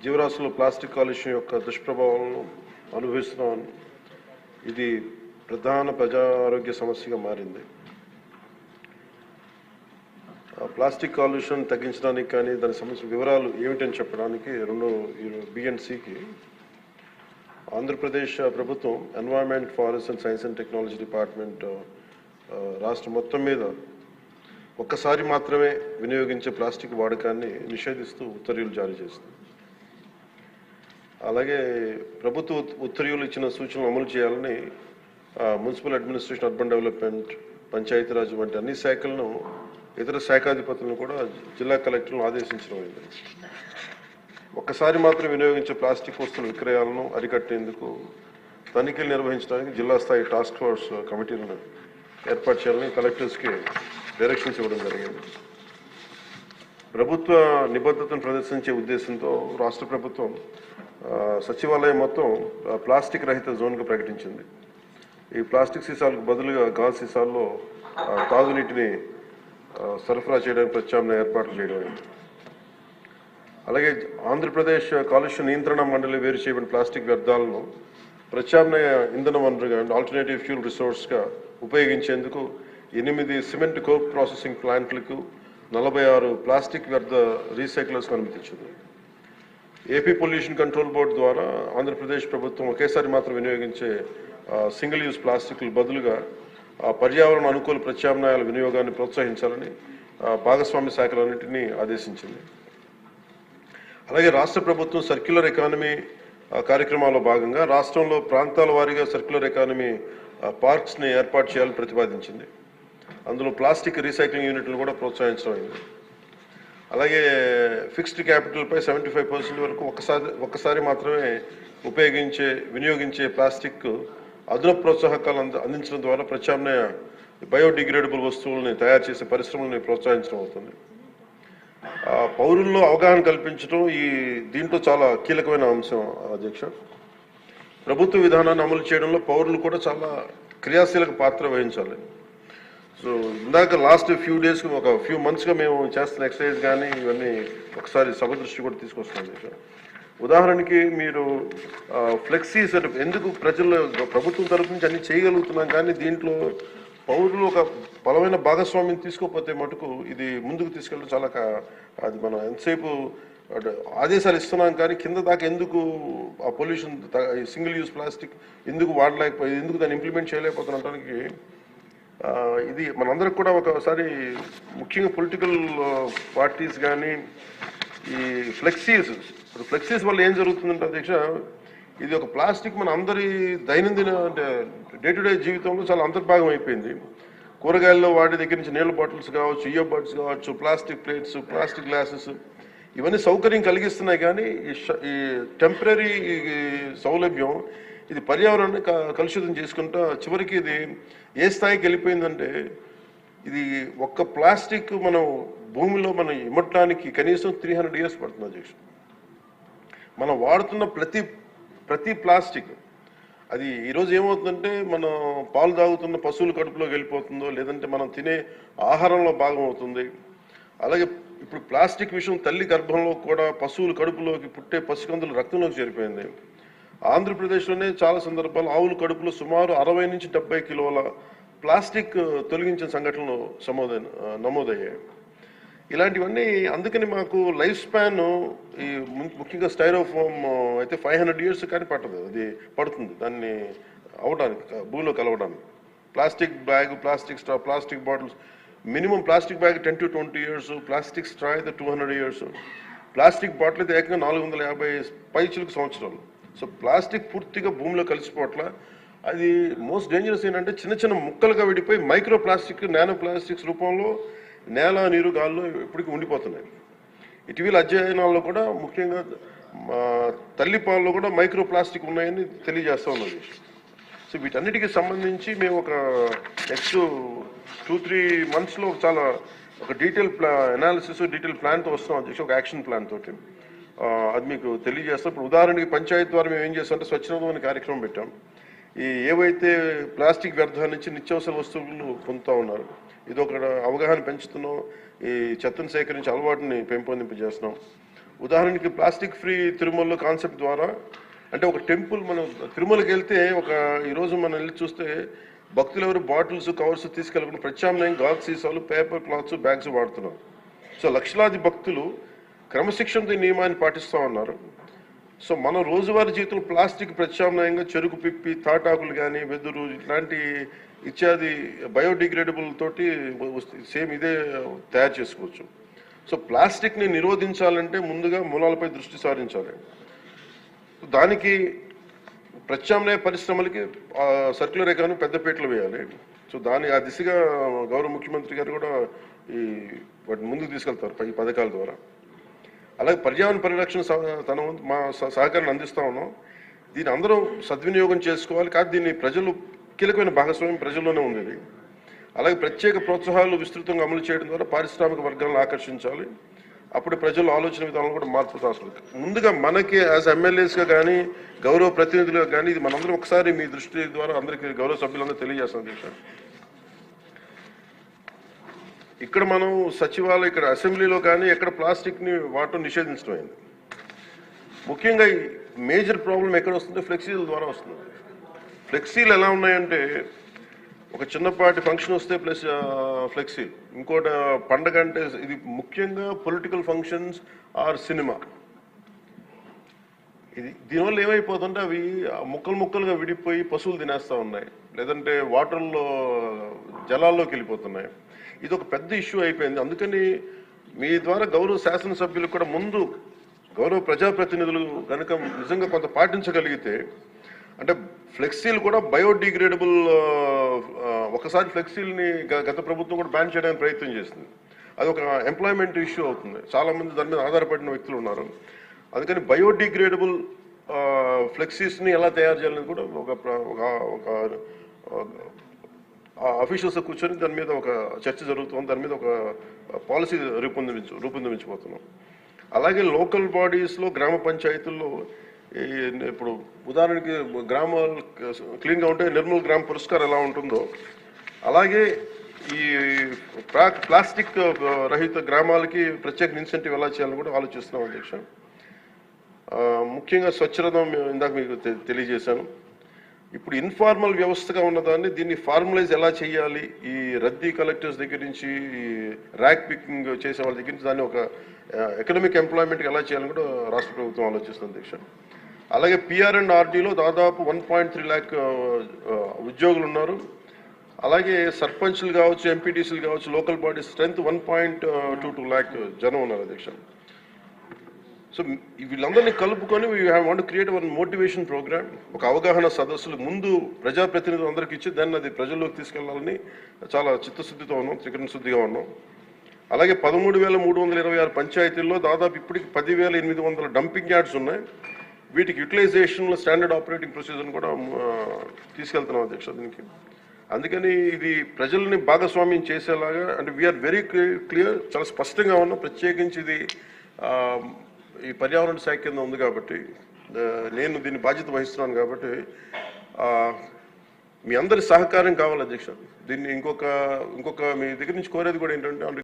జీవరాశులు ప్లాస్టిక్ కాలుష్యం యొక్క దుష్ప్రభావాలను అనుభవిస్తున్నాం. ఇది ప్రధాన ప్రజా ఆరోగ్య సమస్యగా మారింది. ప్లాస్టిక్ కాలుష్యం తగ్గించడానికి కానీ దాని సమస్య వివరాలు ఏమిటని చెప్పడానికి BNCకి ఆంధ్రప్రదేశ్ ప్రభుత్వం environment, forest and science and technology department రాష్ట్రం మొత్తం మీద ఒక్కసారి మాత్రమే వినియోగించే ప్లాస్టిక్ వాడకాన్ని నిషేధిస్తూ ఉత్తర్వులు జారీ చేస్తుంది. అలాగే ప్రభుత్వ ఉత్తర్వులు ఇచ్చిన సూచనలు అమలు చేయాలని municipal administration, urban development, Panchayati Raj వంటి అన్ని శాఖలను, ఇతర శాఖాధిపతులను కూడా జిల్లా కలెక్టర్లను ఆదేశించడం అయింది. ఒక్కసారి మాత్రం వినియోగించే ప్లాస్టిక్ వస్తువుల విక్రయాలను అరికట్టేందుకు తనిఖీలు నిర్వహించడానికి జిల్లా స్థాయి టాస్క్ ఫోర్స్ కమిటీలను ఏర్పాటు చేయాలని కలెక్టర్స్కి డైరెక్షన్స్ ఇవ్వడం జరిగింది. ప్రభుత్వ నిబద్ధతను ప్రదర్శించే ఉద్దేశంతో రాష్ట్ర ప్రభుత్వం సచివాలయం మొత్తం ప్లాస్టిక్ రహిత జోన్గా ప్రకటించింది. ఈ ప్లాస్టిక్ సీసాలకు బదులుగా గాజు సీసాల్లో తాగునీటిని సరఫరా చేయడానికి ప్రత్యామ్నాయ ఏర్పాట్లు చేయడం అయింది. అలాగే ఆంధ్రప్రదేశ్ కాలుష్య నియంత్రణ మండలి వేరు చేయబడిన ప్లాస్టిక్ వ్యర్థాలను ప్రత్యామ్నాయ ఇంధన వనరుగా ఆల్టర్నేటివ్ ఫ్యూల్ రిసోర్స్గా ఉపయోగించేందుకు 8 సిమెంట్ కోక్ ప్రాసెసింగ్ ప్లాంట్లకు 46 ప్లాస్టిక్ వ్యర్థ రీసైక్లర్స్కు అనుమతించింది. ఏపీ పొల్యూషన్ కంట్రోల్ బోర్డు ద్వారా ఆంధ్రప్రదేశ్ ప్రభుత్వం ఒకేసారి మాత్రం వినియోగించే సింగిల్ యూజ్ ప్లాస్టిక్లు బదులుగా పర్యావరణ అనుకూల ప్రత్యామ్నాయాల వినియోగాన్ని ప్రోత్సహించాలని భాగస్వామ్య శాఖలన్నింటినీ ఆదేశించింది. అలాగే రాష్ట్ర ప్రభుత్వం సర్క్యులర్ ఎకానమీ కార్యక్రమాల్లో భాగంగా రాష్ట్రంలో ప్రాంతాల వారీగా సర్క్యులర్ ఎకానమీ పార్క్స్ని ఏర్పాటు చేయాలని ప్రతిపాదించింది. అందులో ప్లాస్టిక్ రీసైక్లింగ్ యూనిట్లు కూడా ప్రోత్సహించడం అయింది. అలాగే ఫిక్స్డ్ క్యాపిటల్పై 75% వరకు ఒక్కసారి మాత్రమే వినియోగించే ప్లాస్టిక్ అదనపు ప్రోత్సాహకాలు అందించడం ద్వారా ప్రత్యామ్నాయ బయోడిగ్రేడబుల్ వస్తువుల్ని తయారు చేసే పరిశ్రమల్ని ప్రోత్సహించడం అవుతుంది. పౌరుల్లో అవగాహన కల్పించడం దీంట్లో చాలా కీలకమైన అంశం అధ్యక్ష. ప్రభుత్వ విధానాన్ని అమలు చేయడంలో పౌరులు కూడా చాలా క్రియాశీలక పాత్ర వహించాలి. సో ఇందాక లాస్ట్ ఫ్యూ మంత్స్గా మేము చేస్తున్న ఎక్సర్సైజ్ కానీ ఇవన్నీ ఒకసారి సభ దృష్టి కూడా తీసుకొస్తున్నాం అధ్యక్ష. ఉదాహరణకి మీరు ఫ్లెక్సీస్ అంటే ఎందుకు ప్రభుత్వం తరఫు నుంచి అన్ని చేయగలుగుతున్నాం, కానీ దీంట్లో పౌరులు ఒక బలమైన భాగస్వామ్యం తీసుకోకపోతే మటుకు ఇది ముందుకు తీసుకెళ్ళడం చాలా అది మనం ఎంతసేపు ఆదేశాలు ఇస్తున్నాం కానీ కింద దాకా ఎందుకు ఆ పొల్యూషన్ సింగిల్ యూజ్ ప్లాస్టిక్ ఎందుకు వాడలేకపోయి, ఎందుకు దాన్ని ఇంప్లిమెంట్ చేయలేకపోతున్నటానికి ఇది మనందరికి కూడా ఒకసారి ముఖ్యంగా పొలిటికల్ పార్టీస్ కానీ ఈ ఫ్లెక్సీస్ వల్ల ఏం జరుగుతుందంటే అధ్యక్ష, ఇది ఒక ప్లాస్టిక్ మన అందరి దైనందిన అంటే డే టు డే జీవితంలో చాలా అంతర్భాగం అయిపోయింది. కూరగాయల్లో వాటి దగ్గర నుంచి నీళ్ళ బాటిల్స్ కావచ్చు, ఇయర్బడ్స్ కావచ్చు, ప్లాస్టిక్ ప్లేట్స్, ప్లాస్టిక్ గ్లాసెస్ ఇవన్నీ సౌకర్యం కలిగిస్తున్నాయి. కానీ ఈ టెంపరీ సౌలభ్యం ఇది పర్యావరణాన్ని కలుషితం చేసుకుంటా చివరికి ఇది ఏ స్థాయికి వెళ్ళిపోయిందంటే ఇది ఒక్క ప్లాస్టిక్ మనం భూమిలో మనం ఇమ్మటానికి కనీసం 300 years పడుతుంది అధ్యక్ష. మనం వాడుతున్న ప్రతి ప్లాస్టిక్ అది ఈరోజు ఏమవుతుందంటే మనం పాలు తాగుతున్న పశువుల కడుపులోకి వెళ్ళిపోతుందో, లేదంటే మనం తినే ఆహారంలో భాగం అవుతుంది. అలాగే ఇప్పుడు ప్లాస్టిక్ విషయం తల్లి గర్భంలో కూడా పశువుల కడుపులోకి పుట్టే పసికందుల రక్తంలోకి చేరిపోయింది. ఆంధ్రప్రదేశ్లోనే చాలా సందర్భాలు ఆవుల కడుపులో సుమారు 60 నుంచి 70 కిలోల ప్లాస్టిక్ తొలగించిన సంఘటనలు నమోదయ్యాయి. ఇలాంటివన్నీ అందుకని మాకు లైఫ్ స్పాన్ ఈ ముఖ్యంగా స్టైరోఫోమ్ అయితే 500 years కానీ పట్టదు, అది పడుతుంది దాన్ని అవడానికి భూమిలో కలవడానికి. Plastic bag, plastic straw, plastic bottles minimum plastic bag 10 to 20 years, plastic straw అయితే 200 years, ప్లాస్టిక్ బాటిల్ అయితే ఏకంగా 450 పైచిలకు సంవత్సరాలు. సో ప్లాస్టిక్ పూర్తిగా భూమిలో కలిసిపోవట్ల. అది మోస్ట్ డేంజరస్ ఏంటంటే చిన్న ముక్కలుగా విడిపోయి మైక్రో ప్లాస్టిక్, నానో ప్లాస్టిక్స్ రూపంలో నేల, నీరు, గాల్లో ఇప్పటికీ ఉండిపోతున్నాయి. ఇటీవల అధ్యయనాల్లో కూడా ముఖ్యంగా తల్లిపాలలో కూడా మైక్రో ప్లాస్టిక్ ఉన్నాయని తెలియజేస్తూ ఉన్నది. సో వీటన్నిటికీ సంబంధించి మేము ఒక నెక్స్ట్ 2-3 monthsలో చాలా ఒక డీటెయిల్ అనాలిసిస్, డీటెయిల్ ప్లాన్తో వస్తాం అధ్యక్ష, ఒక యాక్షన్ ప్లాన్ తోటి అది మీకు తెలియజేస్తాం. ఇప్పుడు ఉదాహరణకి పంచాయతీ ద్వారా మేము ఏం చేస్తామంటే స్వచ్ఛందం అనే కార్యక్రమం పెట్టాం. ఈ ఏవైతే ప్లాస్టిక్ వ్యర్థాల నుంచి నిత్యావసర వస్తువులు పొందుతూ ఉన్నారు, ఇది ఒక అవగాహన పెంచుతున్నాం. ఈ చెత్తను సేకరించి అలవాటుని పెంపొందింపజేస్తున్నాం. ఉదాహరణకి ప్లాస్టిక్ ఫ్రీ తిరుమలలో కాన్సెప్ట్ ద్వారా అంటే ఒక టెంపుల్ మనం తిరుమలకి వెళ్తే ఈరోజు మనం వెళ్ళి చూస్తే భక్తులు ఎవరు బాటిల్స్ కవర్స్ తీసుకెళ్ళకుండా ప్రత్యామ్నాయం గాజు సీసాలు పేపర్ క్లాత్స్ బ్యాగ్స్ వాడుతున్నారు. సో లక్షలాది భక్తులు క్రమశిక్షణతో నియమాన్ని పాటిస్తూ ఉన్నారు. సో మన రోజువారీ జీవితంలో ప్లాస్టిక్ ప్రత్యామ్నాయంగా చెరుకు పిప్పి తాటాకులు కానీ వెదురు ఇట్లాంటి ఇత్యాది బయోడిగ్రేడబుల్ తోటి సేమ్ ఇదే తయారు చేసుకోవచ్చు. సో ప్లాస్టిక్ని నిరోధించాలంటే ముందుగా మూలాలపై దృష్టి సారించాలి. దానికి ప్రత్యామ్నాయ పరిశ్రమలకి సర్క్యులర్ ఎకానమీ పెద్దపీటలు వేయాలి. సో ఆ దిశగా గౌరవ ముఖ్యమంత్రి గారు కూడా వాటిని ముందుకు తీసుకెళ్తారు ఈ పథకాల ద్వారా. అలాగే పర్యావరణ పరిరక్షణ మా సహకారాన్ని అందిస్తూ ఉన్నాం. దీన్ని అందరూ సద్వినియోగం చేసుకోవాలి. కానీ దీన్ని ప్రజలు కీలకమైన భాగస్వామ్యం ప్రజల్లోనే ఉంది. అలాగే ప్రత్యేక ప్రోత్సాహాలు విస్తృతంగా అమలు చేయడం ద్వారా పారిశ్రామిక వర్గాలను ఆకర్షించాలి. అప్పుడు ప్రజల ఆలోచన విధానంలో కూడా మార్పు రావాలి. ముందుగా మనకి యాజ్ ఎమ్మెల్యేస్గా కానీ గౌరవ ప్రతినిధులుగా కానీ ఇది మనందరం ఒకసారి మీ దృష్టి ద్వారా అందరికీ గౌరవ సభ్యులందరూ తెలియజేస్తాం. అధ్యక్ష, ఇక్కడ మనం సచివాలయం ఇక్కడ అసెంబ్లీలో కానీ ఎక్కడ ప్లాస్టిక్ని వాడటం నిషేధించడం అయింది. ముఖ్యంగా ఈ మేజర్ ప్రాబ్లం ఎక్కడ వస్తుందో ఫ్లెక్సీల ద్వారా వస్తుంది. ఫ్లెక్సీలు ఎలా ఉన్నాయంటే ఒక చిన్నపాటి ఫంక్షన్ వస్తే ప్లస్ ఫ్లెక్సీలు, ఇంకోటి పండగ అంటే ఇది ముఖ్యంగా పొలిటికల్ ఫంక్షన్స్ ఆర్ సినిమా. దీనివల్ల ఏమైపోతుంటే అవి ముక్కలుగా విడిపోయి పశువులు తినేస్తూ ఉన్నాయి, లేదంటే వాటర్లో జలాల్లోకి వెళ్ళిపోతున్నాయి. ఇది ఒక పెద్ద ఇష్యూ అయిపోయింది. అందుకని మీ ద్వారా గౌరవ శాసనసభ్యులకు కూడా ముందు గౌరవ ప్రజాప్రతినిధులు కనుక నిజంగా కొంత పాటించగలిగితే, అంటే ఫ్లెక్సీలు కూడా బయోడిగ్రేడబుల్, ఒకసారి ఫ్లెక్సీల్ని గత ప్రభుత్వం కూడా బ్యాన్ చేయడానికి ప్రయత్నం చేసింది. అది ఒక ఎంప్లాయ్మెంట్ ఇష్యూ అవుతుంది. చాలామంది దాని మీద ఆధారపడిన వ్యక్తులు ఉన్నారు. అందుకని బయోడిగ్రేడబుల్ ఫ్లెక్సీస్ని ఎలా తయారు చేయాలని కూడా ఒక అఫీషియల్స్ కూర్చొని దాని మీద ఒక చర్చ జరుగుతుంది. దాని మీద ఒక పాలసీ రూపొందించబోతున్నాం. అలాగే లోకల్ బాడీస్లో గ్రామ పంచాయతీల్లో ఇప్పుడు ఉదాహరణకి గ్రామాలు క్లీన్గా ఉంటే నిర్మల్ గ్రామ పురస్కారం ఎలా ఉంటుందో అలాగే ఈ ప్లాస్టిక్ రహిత గ్రామాలకి ప్రత్యేక ఇన్సెంటివ్ ఎలా చేయాలని కూడా ఆలోచిస్తున్నాం. అధ్యక్ష, ముఖ్యంగా స్వచ్ఛరథం ఇందాక మీకు తెలియజేశాను. ఇప్పుడు ఇన్ఫార్మల్ వ్యవస్థగా ఉన్నదాన్ని దీన్ని ఫార్మలైజ్ ఎలా చేయాలి, ఈ రద్దీ కలెక్టర్స్ దగ్గర నుంచి ఈ ర్యాక్ పికింగ్ చేసే వాళ్ళ దగ్గర నుంచి దాన్ని ఒక ఎకనామిక్ ఎంప్లాయ్మెంట్కి ఎలా చేయాలని కూడా రాష్ట్ర ప్రభుత్వం ఆలోచిస్తుంది. అధ్యక్ష, అలాగే PR&RDలో దాదాపు 1.3 lakh ఉద్యోగులు ఉన్నారు. అలాగే సర్పంచ్లు కావచ్చు, ఎంపీటీసీలు కావచ్చు, లోకల్ బాడీ స్ట్రెంత్ 1.22 lakh జనం ఉన్నారు. అధ్యక్ష, సో వీళ్ళందరినీ కలుపుకొని we want create one motivation program, ఒక అవగాహన సదస్సులు ముందు ప్రజాప్రతినిధులు అందరికీ ఇచ్చి దాన్ని అది ప్రజల్లోకి తీసుకెళ్లాలని చాలా చిత్తశుద్ధితో ఉన్నాం, త్రికరణ శుద్ధిగా ఉన్నాం. అలాగే 13,326 పంచాయతీల్లో దాదాపు ఇప్పటికి 10,800 డంపింగ్ యార్డ్స్ ఉన్నాయి. వీటికి యూటిలైజేషన్లో స్టాండర్డ్ ఆపరేటింగ్ ప్రొసీజర్ని కూడా తీసుకెళ్తున్నాం. అధ్యక్ష, దీనికి అందుకని ఇది ప్రజల్ని భాగస్వామ్యం చేసేలాగా, అంటే వీఆర్ వెరీ క్లియర్, చాలా స్పష్టంగా ఉన్నాం. ప్రత్యేకించి ఇది ఈ పర్యావరణ శాఖ కింద ఉంది కాబట్టి నేను దీన్ని బాధ్యత వహిస్తున్నాను కాబట్టి మీ అందరి సహకారం కావాలి. అధ్యక్ష, దీన్ని ఇంకొక మీ దగ్గర నుంచి కోరేది కూడా ఏంటంటే